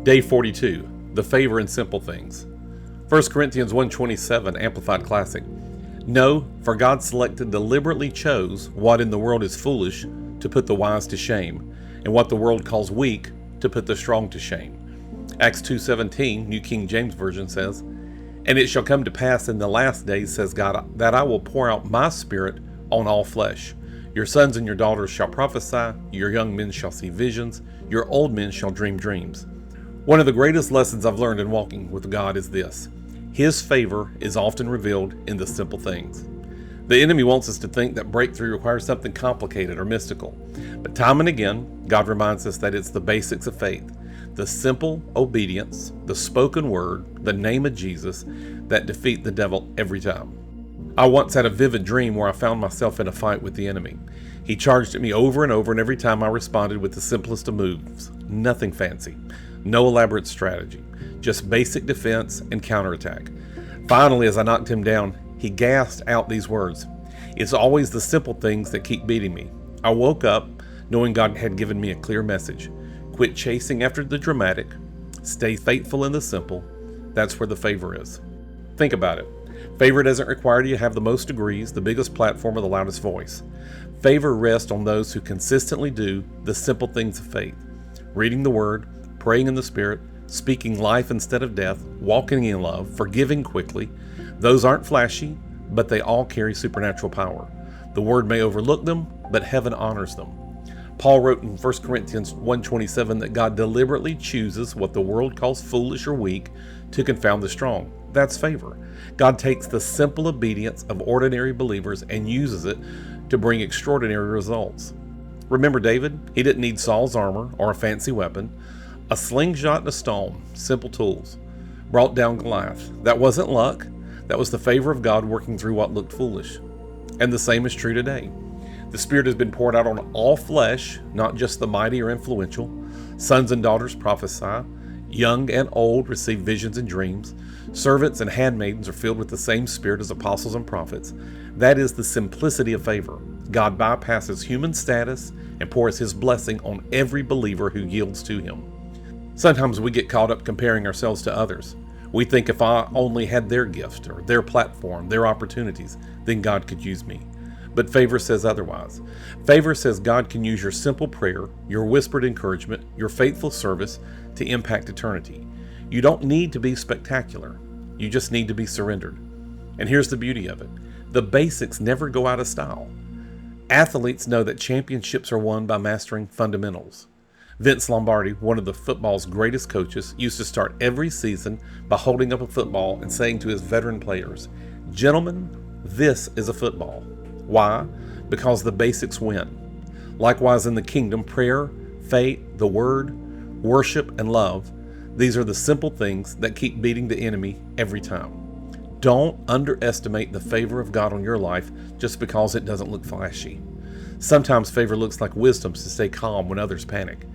Day 42, the favor in simple things. 1 Corinthians 1:27, Amplified Classic. No, for God deliberately chose what in the world is foolish to put the wise to shame, and what the world calls weak to put the strong to shame. Acts 2:17, New King James Version says, And it shall come to pass in the last days, says God, that I will pour out my Spirit on all flesh. Your sons and your daughters shall prophesy, your young men shall see visions, your old men shall dream dreams. One of the greatest lessons I've learned in walking with God is this. His favor is often revealed in the simple things. The enemy wants us to think that breakthrough requires something complicated or mystical. But time and again, God reminds us that it's the basics of faith, the simple obedience, the spoken word, the name of Jesus that defeat the devil every time. I once had a vivid dream where I found myself in a fight with the enemy. He charged at me over and over, and every time I responded with the simplest of moves. Nothing fancy. No elaborate strategy. Just basic defense and counterattack. Finally, as I knocked him down, he gasped out these words. It's always the simple things that keep beating me. I woke up knowing God had given me a clear message. Quit chasing after the dramatic. Stay faithful in the simple. That's where the favor is. Think about it. Favor doesn't require you to have the most degrees, the biggest platform, or the loudest voice. Favor rests on those who consistently do the simple things of faith. Reading the Word, praying in the Spirit, speaking life instead of death, walking in love, forgiving quickly. Those aren't flashy, but they all carry supernatural power. The Word may overlook them, but heaven honors them. Paul wrote in 1 Corinthians 1:27 that God deliberately chooses what the world calls foolish or weak to confound the strong. That's favor. God takes the simple obedience of ordinary believers and uses it to bring extraordinary results. Remember David? He didn't need Saul's armor or a fancy weapon. A slingshot and a stone, simple tools, brought down Goliath. That wasn't luck. That was the favor of God working through what looked foolish. And the same is true today. The Spirit has been poured out on all flesh, not just the mighty or influential. Sons and daughters prophesy. Young and old receive visions and dreams. Servants and handmaidens are filled with the same Spirit as apostles and prophets. That is the simplicity of favor. God bypasses human status and pours His blessing on every believer who yields to Him. Sometimes we get caught up comparing ourselves to others. We think if I only had their gift or their platform, their opportunities, then God could use me. But favor says otherwise. Favor says God can use your simple prayer, your whispered encouragement, your faithful service to impact eternity. You don't need to be spectacular. You just need to be surrendered. And here's the beauty of it. The basics never go out of style. Athletes know that championships are won by mastering fundamentals. Vince Lombardi, one of the football's greatest coaches, used to start every season by holding up a football and saying to his veteran players, "Gentlemen, this is a football." Why? Because the basics win. Likewise in the kingdom, prayer, faith, the word, worship, and love, these are the simple things that keep beating the enemy every time. Don't underestimate the favor of God on your life just because it doesn't look flashy. Sometimes favor looks like wisdom to stay calm when others panic.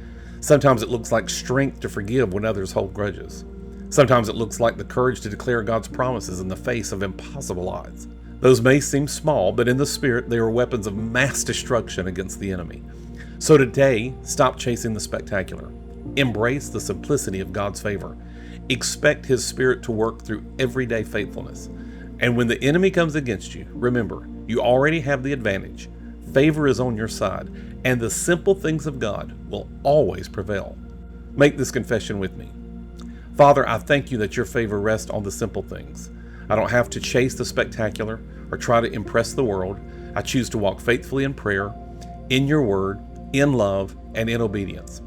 Sometimes it looks like strength to forgive when others hold grudges. Sometimes it looks like the courage to declare God's promises in the face of impossible odds. Those may seem small, but in the Spirit, they are weapons of mass destruction against the enemy. So today, stop chasing the spectacular. Embrace the simplicity of God's favor. Expect His Spirit to work through everyday faithfulness. And when the enemy comes against you, remember, you already have the advantage. Favor is on your side, and the simple things of God will always prevail. Make this confession with me. Father, I thank you that your favor rests on the simple things. I don't have to chase the spectacular or try to impress the world. I choose to walk faithfully in prayer, in your word, in love, and in obedience.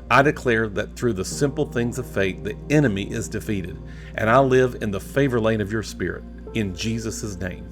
I declare that through the simple things of faith, the enemy is defeated, and I live in the favor lane of your Spirit. In Jesus' name.